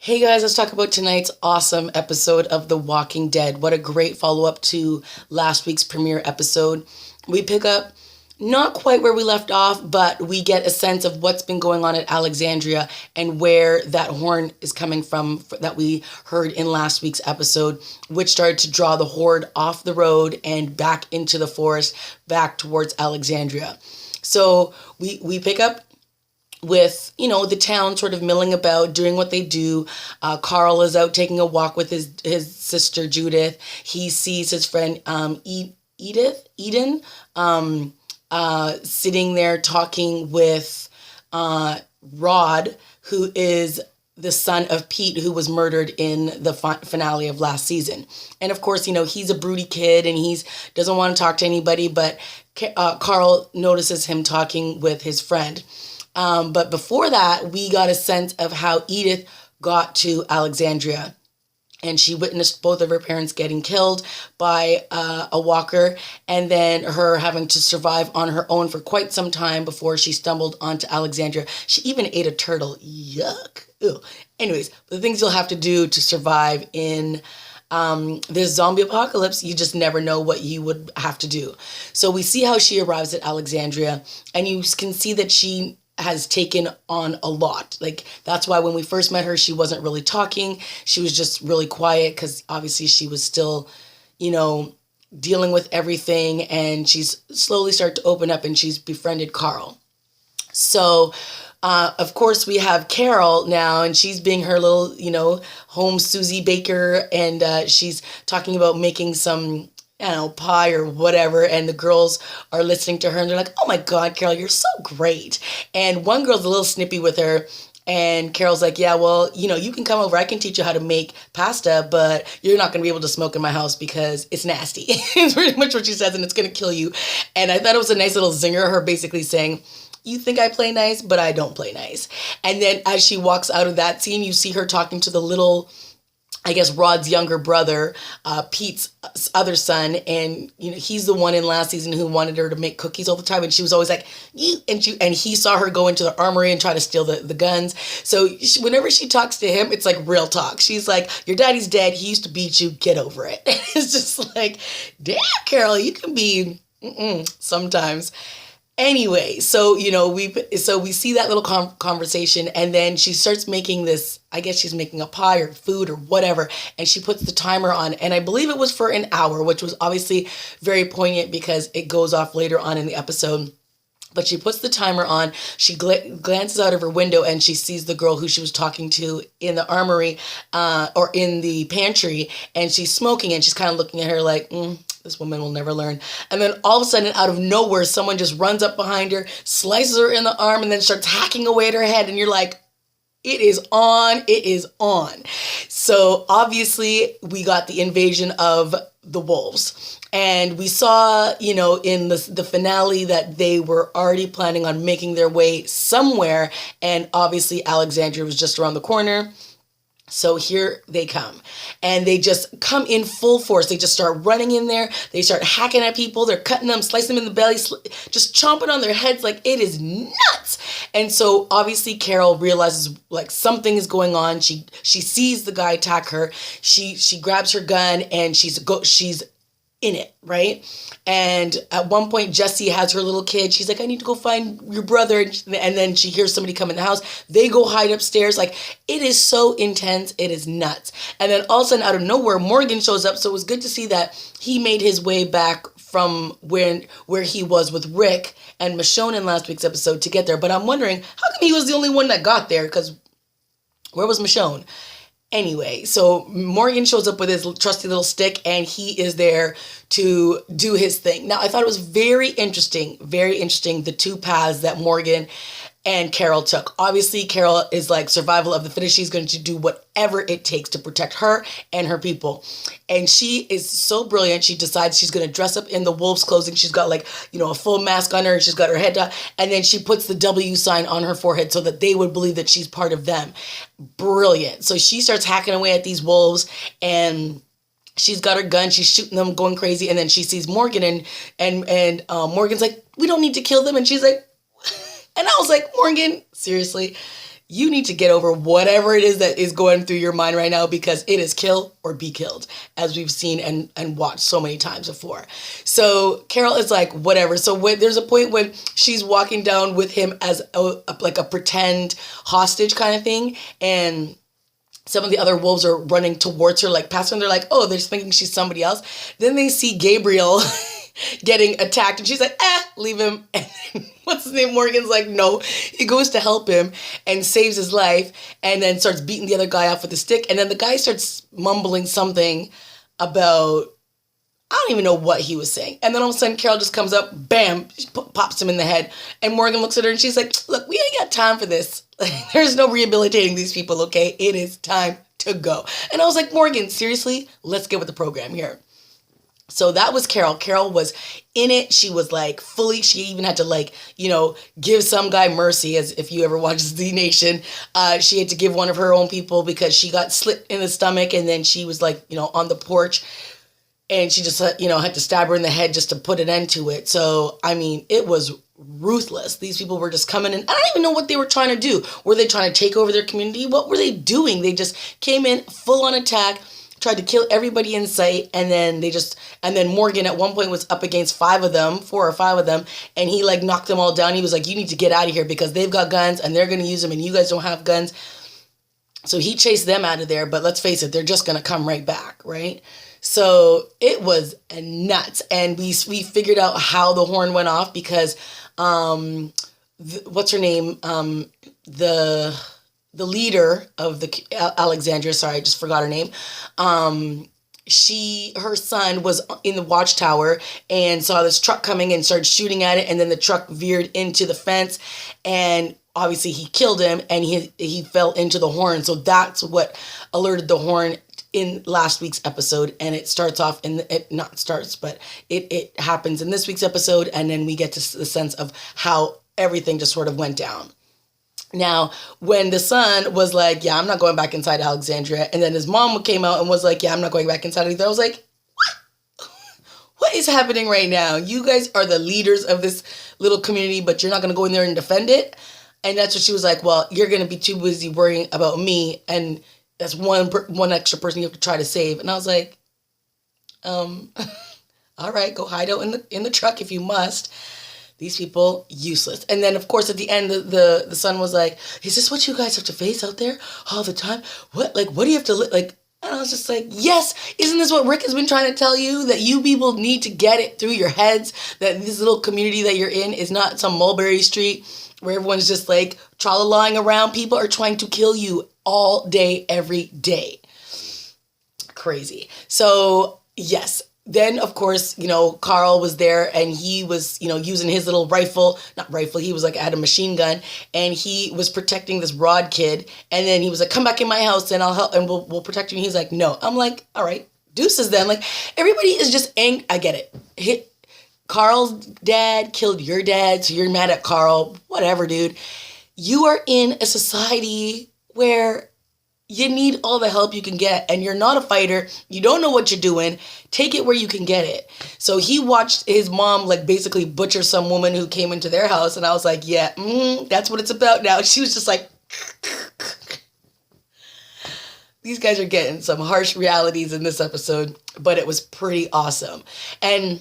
Hey guys, let's talk about tonight's awesome episode of The Walking Dead. What a great follow up to last week's premiere episode. We pick up not quite where we left off, but we get a sense of what's been going on at Alexandria and where that horn is coming from that we heard in last week's episode, which started to draw the horde off the road and back into the forest, back towards Alexandria. So we pick up with, the town sort of milling about, doing what they do. Carl is out taking a walk with his sister Judith. He sees his friend Eden, sitting there talking with Rod, who is the son of Pete, who was murdered in the finale of last season. And of course, he's a broody kid and he doesn't want to talk to anybody, but Carl notices him talking with his friend. But before that, we got a sense of how Edith got to Alexandria. And she witnessed both of her parents getting killed by a walker, and then her having to survive on her own for quite some time before she stumbled onto Alexandria. She even ate a turtle. Yuck. Ew. Anyways, the things you'll have to do to survive in this zombie apocalypse, you just never know what you would have to do. So we see how she arrives at Alexandria, and you can see that she has taken on a lot. Like, that's why when we first met her, she wasn't really talking. She was just really quiet because obviously she was still, dealing with everything, and she's slowly started to open up and she's befriended Carl. So, of course, we have Carol now, and she's being her little, home Susie Baker, and she's talking about making some pie or whatever, and the girls are listening to her and they're like, "Oh my God, Carol, you're so great." And one girl's a little snippy with her, and Carol's like, "Yeah, well, you can come over. I can teach you how to make pasta, but you're not going to be able to smoke in my house because it's nasty." It's pretty much what she says, and it's going to kill you. And I thought it was a nice little zinger, her basically saying, "You think I play nice, but I don't play nice." And then as she walks out of that scene, you see her talking to the little, I guess, Rod's younger brother, Pete's other son, and he's the one in last season who wanted her to make cookies all the time, and she was always like, "You," and he saw her go into the armory and try to steal the guns. So whenever she talks to him, it's like real talk. She's like, "Your daddy's dead. He used to beat you. Get over it." It's just like, damn, Carol, you can be sometimes. Anyway, so we see that little conversation, and then she starts making this. I guess she's making a pie or food or whatever, and she puts the timer on, and I believe it was for an hour, which was obviously very poignant because it goes off later on in the episode. But she puts the timer on, she glances out of her window, and she sees the girl who she was talking to in the armory or in the pantry, and she's smoking, and she's kind of looking at her like, this woman will never learn. And then all of a sudden, out of nowhere, someone just runs up behind her, slices her in the arm, and then starts hacking away at her head, and you're like, it is on, it is on. So obviously, we got the invasion of the wolves. And we saw, in the finale that they were already planning on making their way somewhere. And obviously, Alexandria was just around the corner. So here they come, and they just come in full force. They just start running in there. They start hacking at people. They're cutting them, slicing them in the belly, just chomping on their heads like it is nuts. And so obviously Carol realizes like something is going on. She sees the guy attack her. She grabs her gun and she's in it, right? And at one point, Jessie has her little kid. She's like, "I need to go find your brother." And then she hears somebody come in the house. They go hide upstairs. Like, it is so intense. It is nuts. And then all of a sudden, out of nowhere, Morgan shows up. So it was good to see that he made his way back from where he was with Rick and Michonne in last week's episode to get there. But I'm wondering, how come he was the only one that got there? Because where was Michonne? Anyway, so Morgan shows up with his trusty little stick, and he is there to do his thing. Now, I thought it was very interesting, the two paths that Morgan and Carol took. Obviously, Carol is like survival of the fittest. She's going to do whatever it takes to protect her and her people. And she is so brilliant. She decides she's going to dress up in the wolf's clothing. She's got like, a full mask on her. She's got her head down. And then she puts the W sign on her forehead so that they would believe that she's part of them. Brilliant. So she starts hacking away at these wolves, and she's got her gun. She's shooting them, going crazy. And then she sees Morgan, and Morgan's like, "We don't need to kill them." And she's like, and I was like, "Morgan, seriously? you need to get over whatever it is that is going through your mind right now, because it is kill or be killed, as we've seen and watched so many times before. So Carol is like, whatever. So there's a point when she's walking down with him as like a pretend hostage kind of thing, and some of the other wolves are running towards her, like past her, and they're like, oh, they're just thinking she's somebody else. Then they see Gabriel getting attacked, and she's like, leave him. And then, what's his name? Morgan's like, no. He goes to help him and saves his life, and then starts beating the other guy off with a stick. And then the guy starts mumbling something about, I don't even know what he was saying. And then all of a sudden, Carol just comes up, bam, pops him in the head. And Morgan looks at her and she's like, look, we ain't got time for this. There's no rehabilitating these people, okay? It is time to go. And I was like, Morgan, seriously? Let's get with the program here. So that was Carol. Carol was in it. She was like fully, she even had to like, give some guy mercy, as if you ever watched Z Nation. She had to give one of her own people because she got slit in the stomach, and then she was like, on the porch. And she just, had to stab her in the head just to put an end to it. So, I mean, it was ruthless. These people were just coming in. I don't even know what they were trying to do. Were they trying to take over their community? What were they doing? They just came in full on attack, tried to kill everybody in sight. And then Morgan at one point was up against 4 or 5 of them. And he like knocked them all down. He was like, you need to get out of here because they've got guns and they're going to use them and you guys don't have guns. So he chased them out of there. But let's face it, they're just going to come right back, right? So it was nuts. And we figured out how the horn went off because, what's her name? The leader of the Alexandria, sorry, I just forgot her name. Her son was in the watchtower and saw this truck coming and started shooting at it. And then the truck veered into the fence and obviously he killed him and he fell into the horn. So that's what alerted the horn in last week's episode, and it starts off it happens in this week's episode, and then we get to the sense of how everything just sort of went down. Now, when the son was like, yeah, I'm not going back inside Alexandria, and then his mom came out and was like, yeah, I'm not going back inside either, I was like, what is happening right now? You guys are the leaders of this little community, but you're not going to go in there and defend it? And that's what she was like, well, you're going to be too busy worrying about me, and that's one extra person you have to try to save. And I was like, all right, go hide out in the truck if you must. These people, useless. And then, of course, at the end, the son was like, is this what you guys have to face out there all the time? What do you have to, like, and I was just like, yes, isn't this what Rick has been trying to tell you? That you people need to get it through your heads, that this little community that you're in is not some Mulberry Street where everyone's just like tra-la-laing around. People are trying to kill you all day, every day. Crazy. So, yes. Then, of course, Carl was there and he was, using his little he was like, had a machine gun and he was protecting this Rod kid. And then he was like, come back in my house and I'll help and we'll protect you. And he's like, no. I'm like, all right, deuces then. Like, everybody is just angry. I get it. Carl's dad killed your dad, so you're mad at Carl. Whatever, dude. You are in a society where you need all the help you can get, and you're not a fighter. You don't know what you're doing. Take it where you can get it. So he watched his mom like basically butcher some woman who came into their house, and I was like, yeah, that's what it's about now. She was just like, these guys are getting some harsh realities in this episode, but it was pretty awesome. And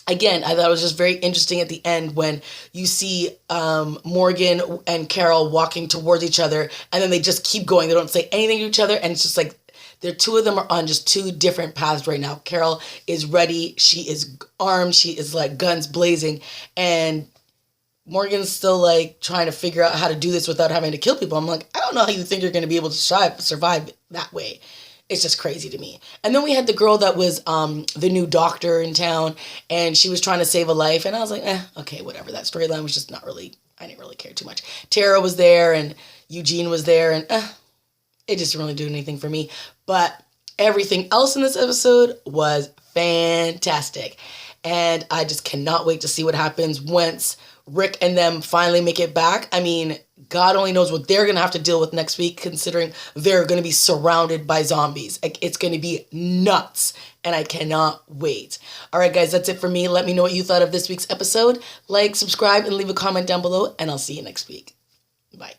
again, I thought it was just very interesting at the end when you see Morgan and Carol walking towards each other, and then they just keep going. They don't say anything to each other, and it's just like the two of them are on just two different paths right now. Carol is ready. She is armed. She is like guns blazing, and Morgan's still like trying to figure out how to do this without having to kill people. I'm like, I don't know how you think you're going to be able to survive that way. It's just crazy to me. And then we had the girl that was the new doctor in town, and she was trying to save a life. And I was like, okay, whatever. That storyline was just I didn't really care too much. Tara was there, and Eugene was there, and it just didn't really do anything for me. But everything else in this episode was fantastic. And I just cannot wait to see what happens once Rick and them finally make it back. I mean, God only knows what they're going to have to deal with next week, considering they're going to be surrounded by zombies. Like, it's going to be nuts, and I cannot wait. All right, guys, that's it for me. Let me know what you thought of this week's episode. Like, subscribe, and leave a comment down below, and I'll see you next week. Bye.